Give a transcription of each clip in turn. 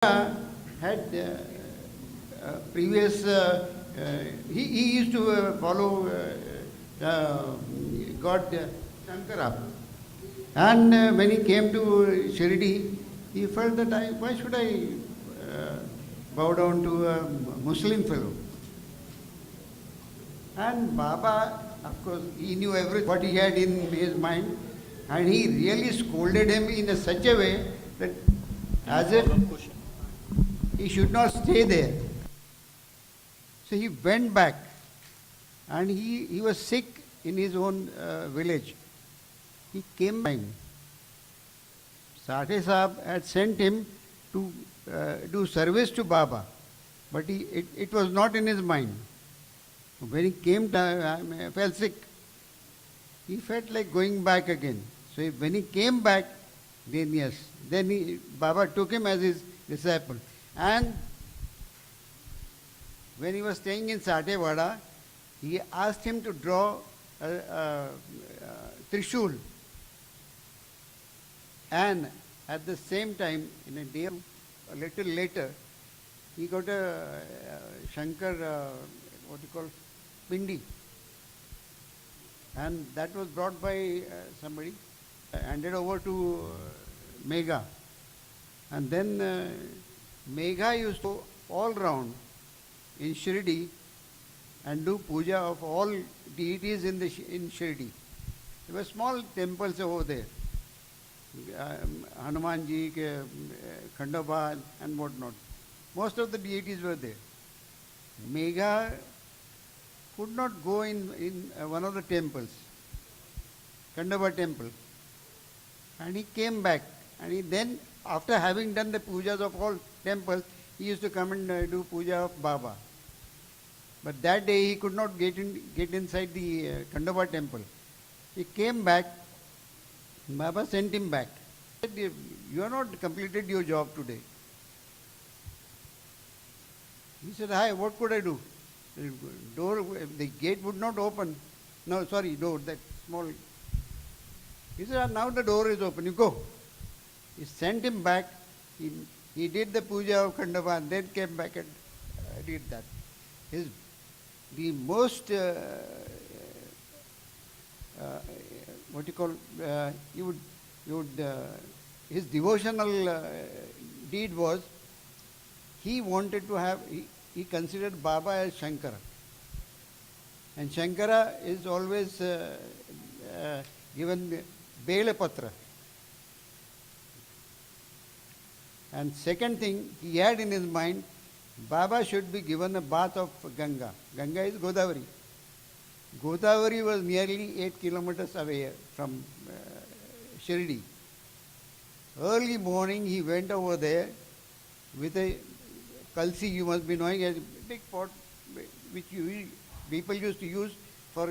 had previous, he used to follow God Shankara. And when he came to Shirdi, he felt that why should I bow down to a Muslim fellow? And Baba, of course, he knew everything, what he had in his mind, and he really scolded him in such a way that as if he should not stay there. So he went back, and he was sick in his own village. He came back. Sate Sahab had sent him to do service to Baba, but it was not in his mind. When he came down, fell sick. He felt like going back again. So when he came back, then yes, Baba took him as his disciple. And when he was staying in Satewada, he asked him to draw a Trishul. And at the same time, in a day, a little later, he got a Shankar, what you call, Pindi. And that was brought by somebody, handed over to Megha. And then Megha used to all round in Shirdi and do puja of all deities in Shirdi. There were small temples over there. Hanumanji, Khandaba and whatnot. Most of the deities were there. Megha could not go in one of the temples, Khandaba temple. And he came back. And he then, after having done the pujas of all temples, he used to come and do puja of Baba. But that day he could not get inside the Khandaba temple. He came back. Baba sent him back. He said, "You have not completed your job today." He said, "Hi, what could I do? The gate would not open. No, sorry, door, that small." He said, "Now the door is open, you go." He sent him back. He did the puja of Khandava and then came back and did that. The most, what you call, his devotional deed was, he wanted to have, he considered Baba as Shankara. And Shankara is always given Bela Patra. And second thing, he had in his mind, Baba should be given a bath of Ganga. Ganga is Godavari. Godavari was nearly 8 kilometers away from Shirdi. Early morning he went over there with a kalsi, you must be knowing, a big pot which people used to use for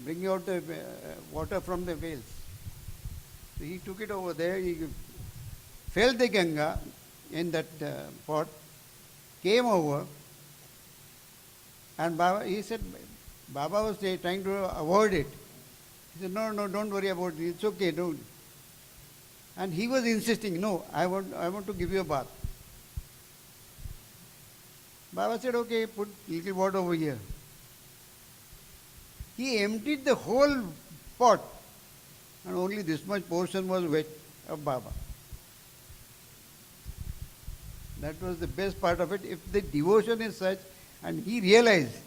bringing out the water from the wells. So he took it over there, he filled the Ganga in that pot, came over, and Baba, he said, Baba was trying to avoid it. He said, no, don't worry about it, it's okay, don't. And he was insisting, no, I want to give you a bath. Baba said, okay, put little water over here. He emptied the whole pot, and only this much portion was wet of Baba. That was the best part of it. If the devotion is such, and he realized,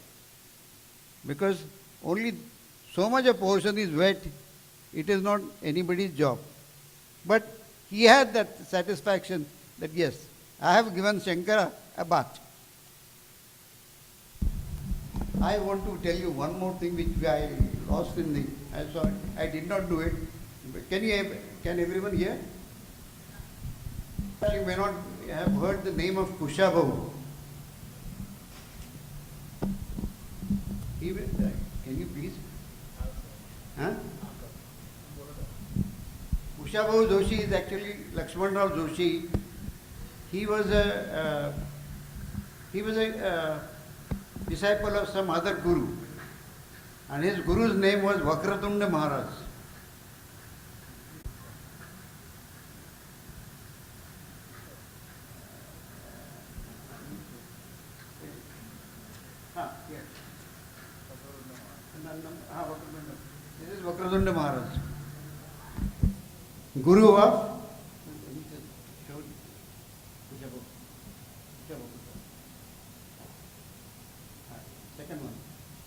because only so much a portion is wet, it is not anybody's job. But he had that satisfaction that yes, I have given Shankara a bath. I want to tell you one more thing which I lost in the, I did not do it. Can everyone hear? You may not have heard the name of Kushabahu. Can you please? Huh? Kushabahu Joshi is actually Lakshman Rao Joshi. He was a disciple of some other guru, and his guru's name was Vakratunda Maharaj. Yes. This is Vakradunda Maharaj. Guru of second one.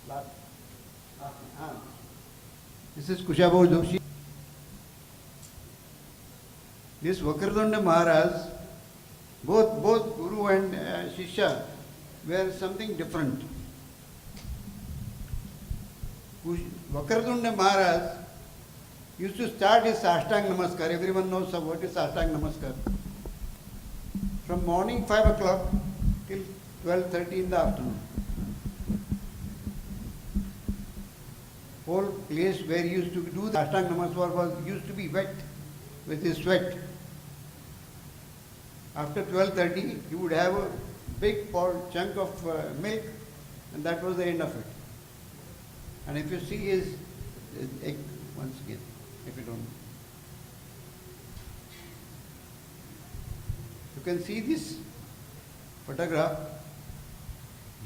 Last. This is Kushabha Joshi. This Vakradunda Maharaj, both Guru and Shishya were something different. Vakradunda Maharaj used to start his Sashtang Namaskar. Everyone knows what is Sashtang Namaskar. From morning 5 o'clock till 12:30 in the afternoon. Whole place where he used to do the Ashtanga Namaskar was used to be wet with his sweat. After 12:30, he would have a big chunk of milk, and that was the end of it. And if you see his egg once again, if you don't, you can see this photograph,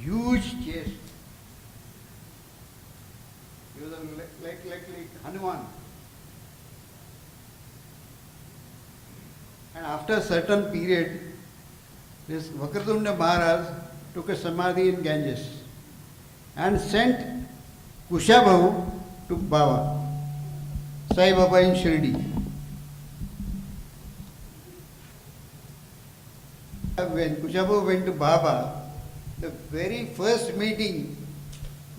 huge chest. He was like Hanuman. And after a certain period, this Vakradunda Maharaj took a samadhi in Ganges and sent Kushabha to Baba, Sai Baba in Shirdi. When Kushabha went to Baba, the very first meeting,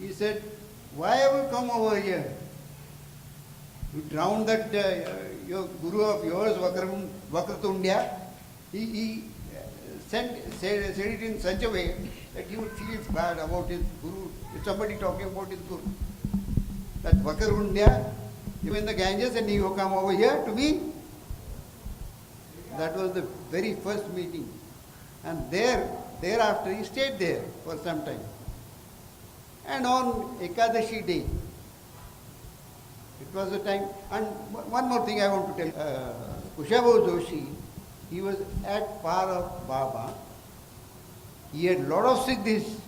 he said, "Why have you come over here? You drowned that your guru of yours, Vakratundya." He said it in such a way that he would feel bad about his guru. If somebody talking about his guru, that Vakratundya, you in the Ganges and you come over here to me. That was the very first meeting. And thereafter he stayed there for some time. And on Ekadashi day, it was a time, and one more thing I want to tell. Kushabha Joshi, he was at par of Baba. He had lot of siddhis.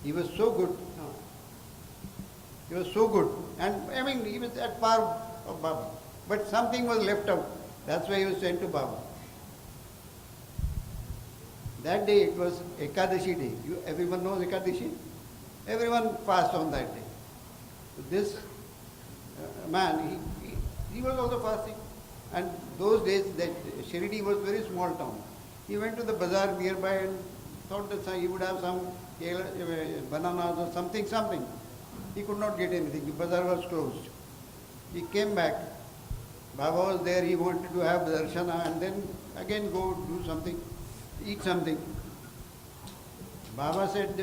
He was so good. He was so good. And I mean, he was at par of Baba. But something was left out. That's why he was sent to Baba. That day it was Ekadashi day. Everyone knows Ekadashi? Everyone fasted on that day. So this man, he was also fasting. And those days, that Shirdi was a very small town. He went to the bazaar nearby and thought that he would have some bananas or something. He could not get anything. The bazaar was closed. He came back. Baba was there. He wanted to have darshana and then again go do something, eat something. Baba said,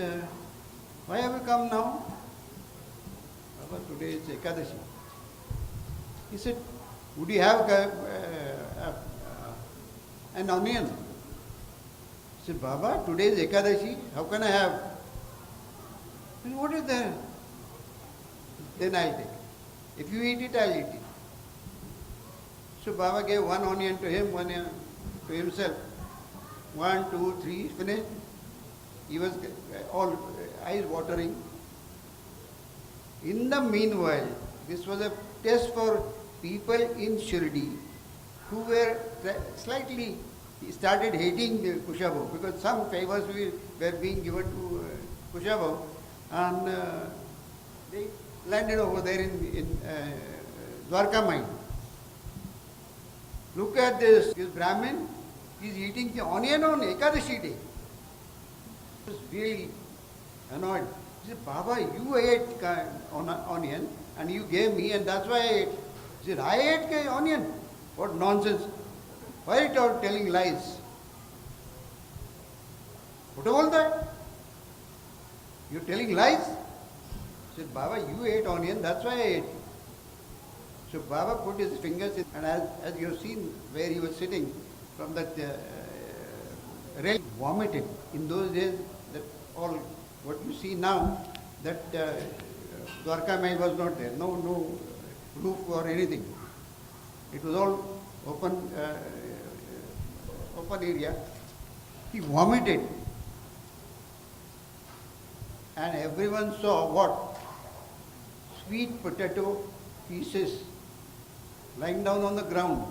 "Why have you come now?" Baba, "Today is Ekadashi." He said, "Would you have an onion?" He said, "Baba, today is Ekadashi. How can I have?" He said, "What is there?" "Then I'll take it. If you eat it, I'll eat it." So Baba gave one onion to him, one to himself. 1, 2, 3, finished. He was all eyes watering. In the meanwhile, this was a test for people in Shirdi who were slightly started hating Kushabha because some favors were being given to Kushabha, and they landed over there in Dwarka mine. Look at this Brahmin, he's eating the onion on Ekadashi day. He was really annoyed. He said, "Baba, you ate onion and you gave me, and that's why I ate." He said, "I ate onion? What nonsense. Why are you telling lies? What all that? You're telling lies?" He said, "Baba, you ate onion, that's why I ate." So Baba put his fingers in, and as you have seen where he was sitting from that rail, vomited. In those days, that all what you see now, that Dwarka mine was not there. No roof or anything. It was all open area. He vomited. and everyone saw what? Sweet potato pieces lying down on the ground.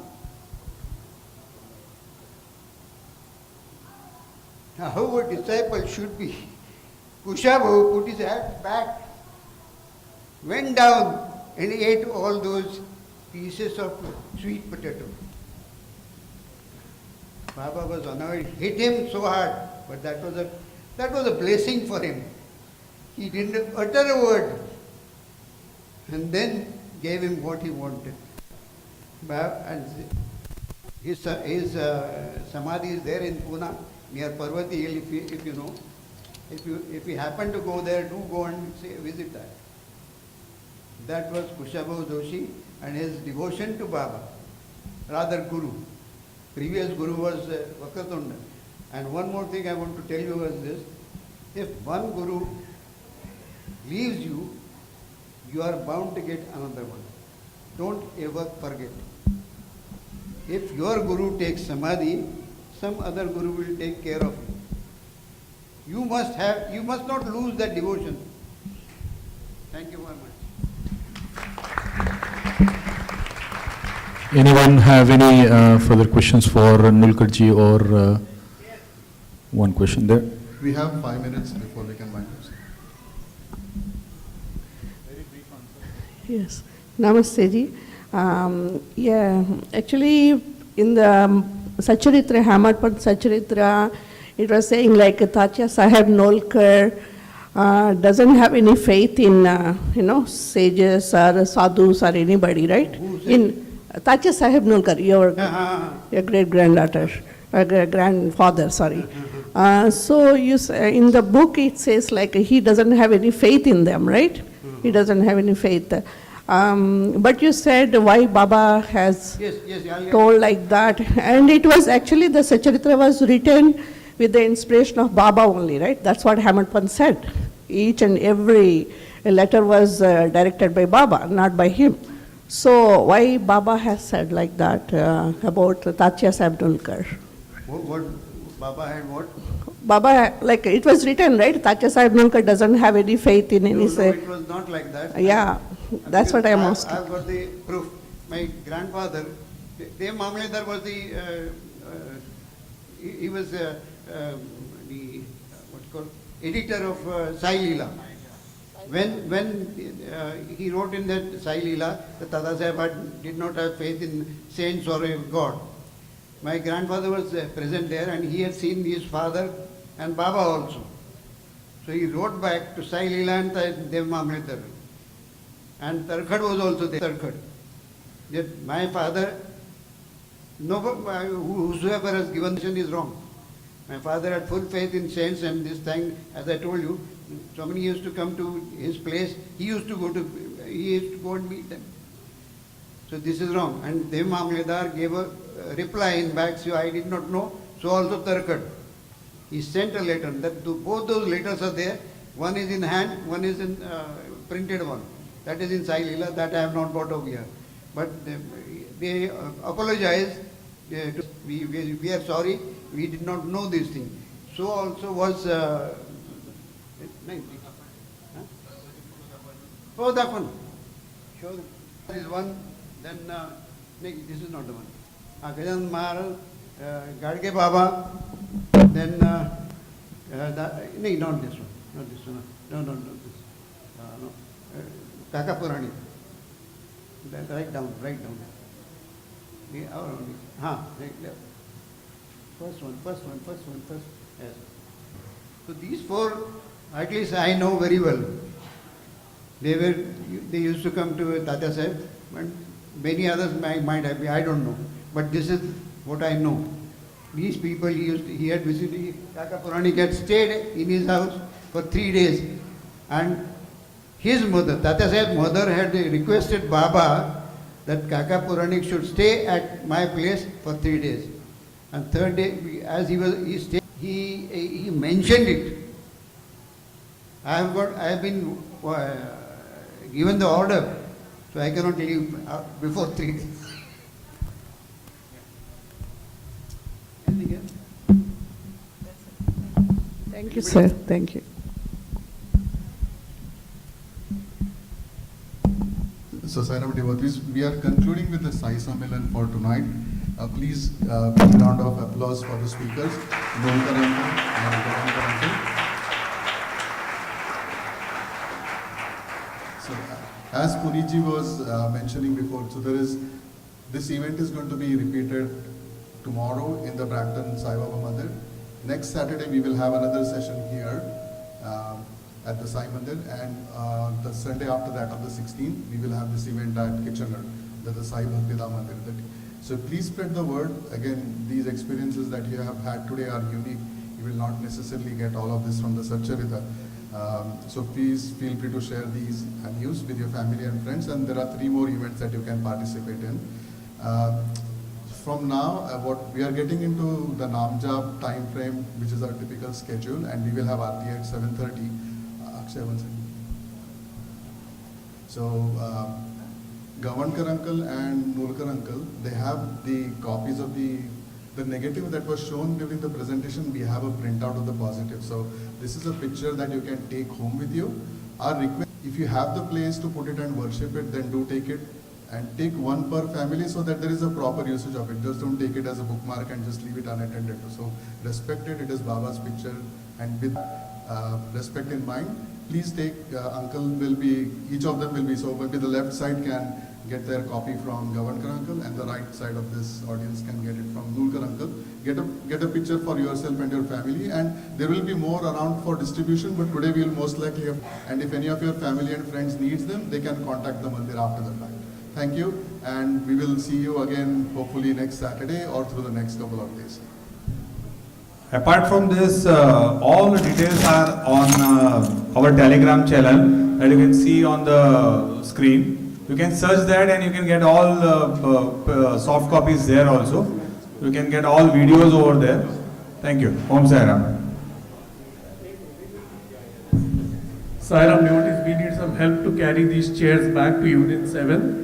Now, how a disciple should be. Kushabu put his hat back, went down and ate all those pieces of sweet potato. Baba was annoyed, hit him so hard, but that was a blessing for him. He didn't utter a word, and then gave him what he wanted. And his samadhi is there in Pune, near Parvati Hill, if you know. If you happen to go there, do go and visit that. That was Kushabu Joshi and his devotion to Baba, rather Guru. Previous Guru was Vakatunda. And one more thing I want to tell you was this. If one Guru leaves you, you are bound to get another one. Don't ever forget. If your Guru takes Samadhi, some other Guru will take care of you. You must not lose that devotion. Thank you very much. Anyone have any further questions for Nulkarji or one question there? We have 5 minutes before we can wind up. Very brief answer. Yes. Namaste ji. Yeah, actually in the Sacharitra, Samarpan Sacharitra, it was saying like Tatya Sahib Nolkar doesn't have any faith in, sages or sadhus or anybody, right? In Tatya Sahib Nolkar, your great-granddaughter, grandfather, sorry. So you in the book it says like he doesn't have any faith in them, right? He doesn't have any faith. But you said why Baba has told like that. And it was actually, the Sacharitra was written with the inspiration of Baba only, right? That's what Samarpan said. Each and every letter was directed by Baba, not by him. So why Baba has said like that about Tatya Sahib Nolkar? What Baba had what? Baba, like it was written, right? Tatya Sahib Nolkar doesn't have any faith in any... No, it was not like that. Yeah, that's what I am asking. I've got the proof. My grandfather, Dev Mamledar was he was the what's called editor of Sai Leela. When he wrote in that Sai Leela, the Tata Sahib did not have faith in saints or in God. My grandfather was present there and he had seen his father and Baba also. So he wrote back to Sai Leela and Dev Mamledar. And Tarkhad was also there. Tarkhad. That my father, whosoever has given this is wrong. My father had full faith in saints, and this thing, as I told you, somebody used to come to his place, he used to go and meet them. So this is wrong. And Dev Mamledar gave a reply in back, so I did not know, so also Tarkhad. He sent a letter. Both those letters are there. One is in hand, one is in printed one. That is in Sai Leela, that I have not got over here. But they apologize. We are sorry, we did not know this thing. So also was... oh, that one. Sure. This is one, then this is not the one. Gajan Maharaj, Gadge Baba, then, not this one. Not this one. No, this. No. Kaka Purani. Write down. First one. Yes. So these four, at least I know very well. They used to come to Tatya Sahib, and many others might have been, I don't know. But this is what I know. These people he had visited, Kaka Puranik had stayed in his house for 3 days. And his mother, Tatya Sahib's mother, had requested Baba that Kaka Puranik should stay at my place for 3 days. And third day, as he stayed, he mentioned it. I have been given the order, so I cannot leave before 3 days. Anything else? Thank you, sir. Thank you. So, Sai devotees, we are concluding with the Sai Sammelan for tonight. Please, big round of applause for the speakers, Dolkar uncle and Gavankar uncle. So, as Puniji was mentioning before, so this event is going to be repeated tomorrow in the Brampton Sai Baba Mandir. Next Saturday we will have another session here at the Sai Mandir, and the Sunday after that, on the 16th, we will have this event at Kitchener, the Sai Bhakti-Dham Mandir. So please spread the word. Again, these experiences that you have had today are unique. You will not necessarily get all of this from the Satcharita. So please feel free to share these news with your family and friends, and there are 3 more events that you can participate in. From now, what we are getting into the Namjap time frame, which is our typical schedule, and we will have Aarti at 7:30. Akshay, one second. So, Gavankar uncle and Nulkar uncle, they have the copies of the negative that was shown during the presentation. We have a printout of the positive. So, this is a picture that you can take home with you. Our request, if you have the place to put it and worship it, then do take it. And take 1 per family so that there is a proper usage of it. Just don't take it as a bookmark and just leave it unattended to. So respect it. It is Baba's picture, and with respect in mind, please take. Uncle will be, each of them will be. So maybe the left side can get their copy from Gavankar uncle, and the right side of this audience can get it from Nulkar uncle. Get a picture for yourself and your family, and there will be more around for distribution. But today we will most likely have. And if any of your family and friends needs them, they can contact the mandir after the fact. Thank you, and we will see you again hopefully next Saturday or through the next couple of days. Apart from this, all the details are on our Telegram channel that you can see on the screen. You can search that and you can get all the soft copies there also. You can get all videos over there. Thank you. Om Sai Ram. Sai Ram devotees, we need some help to carry these chairs back to Unit 7.